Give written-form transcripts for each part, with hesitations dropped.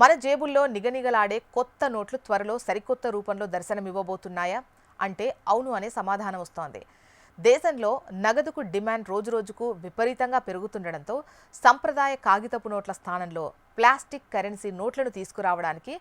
మన జేబుల్లో నిగనిగలాడే కొత్త నోట్లు త్వరలో సరికొత్త రూపంలో దర్శనమివ్వబోతున్నాయా అంటే అవును అనే సమాధానం వస్తోంది. దేశంలో నగదుకు డిమాండ్ రోజురోజుకు విపరీతంగా పెరుగుతుండడంతో సంప్రదాయ కాగితపు నోట్ల స్థానంలో ప్లాస్టిక్ కరెన్సీ నోట్లను తీసుకురావడానికి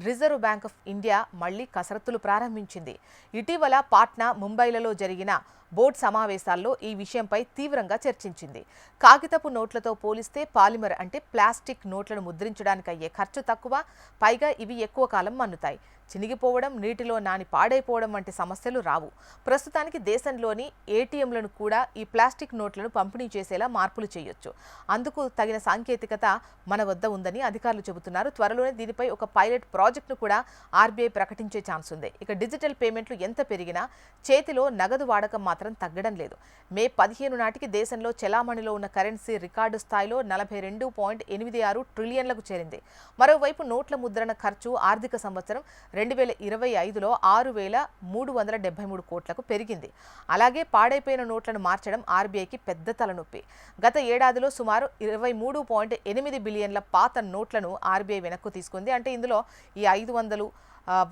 రిజర్వ్ బ్యాంక్ ఆఫ్ ఇండియా మళ్లీ కసరత్తులు ప్రారంభించింది. ఇటీవల పాట్నా, ముంబైలలో జరిగిన బోర్డు సమావేశాల్లో ఈ విషయంపై తీవ్రంగా చర్చించింది. కాగితపు నోట్లతో పోలిస్తే పాలిమర్ అంటే ప్లాస్టిక్ నోట్లను ముద్రించడానికి అయ్యే ఖర్చు తక్కువ, పైగా ఇవి ఎక్కువ కాలం మన్నుతాయి. చినిగిపోవడం, నీటిలో నాని పాడైపోవడం వంటి సమస్యలు రావు. ప్రస్తుతానికి దేశంలోని ఏటీఎంలను కూడా ఈ ప్లాస్టిక్ నోట్లను పంపిణీ చేసేలా మార్పులు చేయొచ్చు. అందుకు తగిన సాంకేతికత మన వద్ద ఉందని అధికారులు చెబుతున్నారు. త్వరలోనే దీనిపై ఒక పైలట్ ప్రాజెక్టును కూడా ఆర్బీఐ ప్రకటించే ఛాన్స్ ఉంది. ఇక డిజిటల్ పేమెంట్లు ఎంత పెరిగినా చేతిలో నగదు వాడకం మాత్రం తగ్గడం లేదు. మే 15 నాటికి దేశంలో చెలామణిలో ఉన్న కరెన్సీ రికార్డు స్థాయిలో 42.86 ట్రిలియన్లకు చేరింది. మరోవైపు నోట్ల ముద్రణ ఖర్చు ఆర్థిక సంవత్సరం 2025లో 6,373 కోట్లకు పెరిగింది. అలాగే పాడైపోయిన నోట్లను మార్చడం ఆర్బీఐకి పెద్ద తలనొప్పి. గత ఏడాదిలో సుమారు 23.8 బిలియన్ల పాత నోట్లను ఆర్బీఐ వెనక్కు తీసుకుంది. అంటే ఇందులో ఈ 500,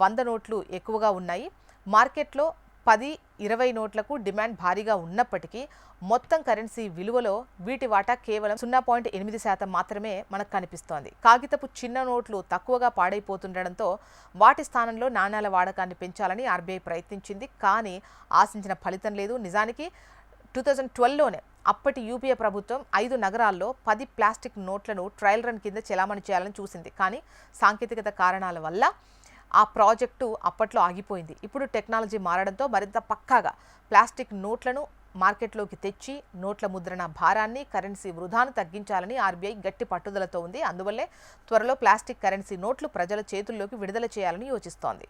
100 నోట్లు ఎక్కువగా ఉన్నాయి. మార్కెట్లో 10, 20 నోట్లకు డిమాండ్ భారీగా ఉన్నప్పటికీ మొత్తం కరెన్సీ విలువలో వీటి వాటా కేవలం 0.8% మాత్రమే మనకు కనిపిస్తోంది. కాగితపు చిన్న నోట్లు తక్కువగా పాడైపోతుండడంతో వాటి స్థానంలో నాణ్యాల వాడకాన్ని పెంచాలని ఆర్బీఐ ప్రయత్నించింది. కానీ ఆశించిన ఫలితం లేదు. నిజానికి 2012లోనే అప్పటి యూపీఏ ప్రభుత్వం 5 నగరాల్లో 10 ప్లాస్టిక్ నోట్లను ట్రయల్ రన్ కింద చెలామణి చేయాలని చూసింది. కానీ సాంకేతికత కారణాల వల్ల ఆ ప్రాజెక్టు అప్పట్లో ఆగిపోయింది. ఇప్పుడు టెక్నాలజీ మారడంతో మరింత పక్కాగా ప్లాస్టిక్ నోట్లను మార్కెట్లోకి తెచ్చి నోట్ల ముద్రణ భారాన్ని, కరెన్సీ వృధాను తగ్గించాలని ఆర్బీఐ గట్టి పట్టుదలతో ఉంది. అందువల్లే త్వరలో ప్లాస్టిక్ కరెన్సీ నోట్లు ప్రజల చేతుల్లోకి విడుదల చేయాలని యోచిస్తోంది.